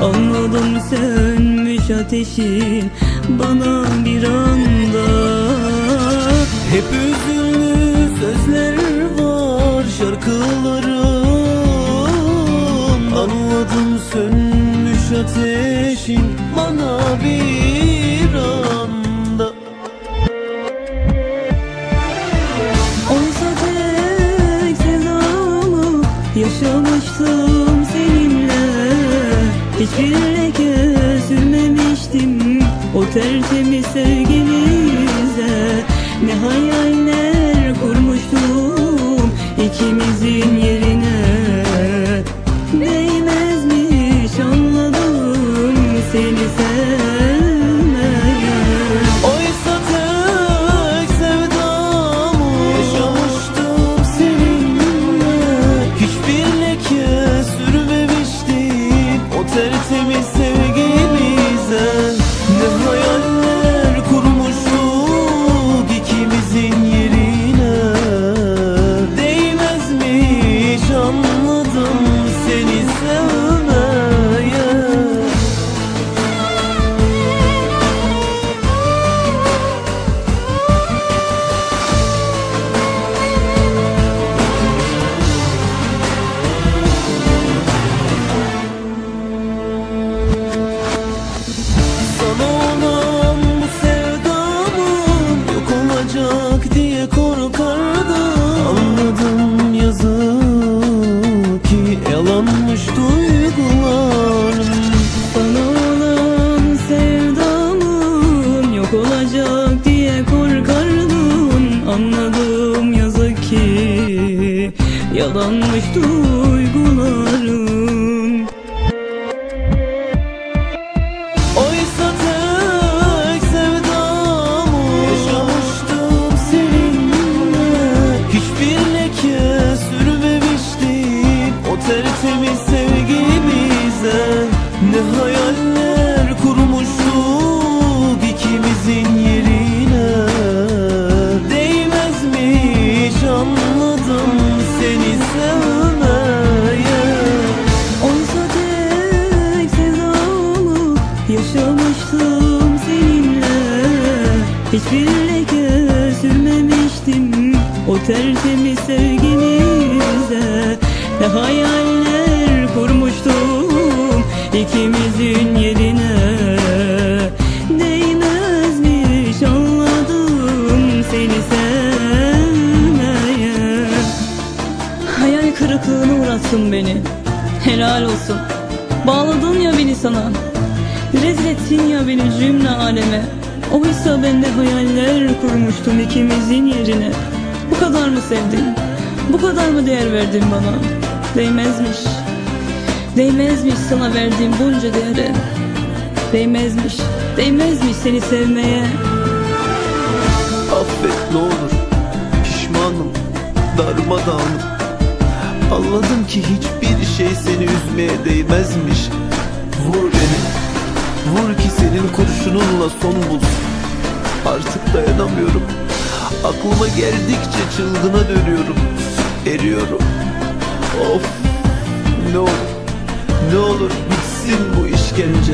Anladım sönmüş ateşin bana bir anda. Hep üzünlü sözler var şarkılarım. Anladım sönmüş ateşin bana bir anda. Oysa tek sevdamı yaşamıştım seninle. Hiçbir leke sürmemiştim o tertemiz sevgimize. Ne hayaller kurmuştum ikimizin yerine. Değmezmiş anladım seni sevmeye. Oysa tek sevdamı yaşamıştım seninle. Hiçbir leke sürmemiştim o tertemiz sevgimize. Ne hayaller kurmuştuk ikimizin yerine. Değmezmiş anladım seni sevmeye. Sana olan bu sevdamın yok olacak diye korkardım. Anladım yazık ki yalanmış duygularım. Sana olan sevdamın yok olacak diye korkardın. Anladım yazık ki yalanmış duygularım. Oysa tek sevdamı yaşamıştım seninle. Hiçbir leke sürmemiştim o tertemiz sevgimize. Ne hayaller kurmuştuk ikimizin yerine. Değmezmiş anladım seni sevmeye. Oysa tek sevdamı yaşamıştım seninle. Hiçbir leke sürmemiştim o tertemiz sevgimize. Ne hayaller kurmuştum ikimizin yerine. Değmezmiş anladım seni sevmeye. Hayal kırıklığına uğrattın beni, helal olsun. Bağladın ya beni sana, rezil ettin ya beni cümle aleme. Oysa ben de hayaller kurmuştum ikimizin yerine. Bu kadar mı sevdin? Bu kadar mı değer verdin bana? Değmezmiş. Değmezmiş sana verdiğim bunca değere. Değmezmiş. Değmezmiş seni sevmeye. Affet ne olur, pişmanım, darmadağınım. Anladım ki hiçbir şey seni üzmeye değmezmiş. Vur beni, vur ki senin kurşununla son bulsun. Artık dayanamıyorum. Aklıma geldikçe çılgına dönüyorum. Eriyorum. Of, ne olur, ne olur bitsin bu işkence.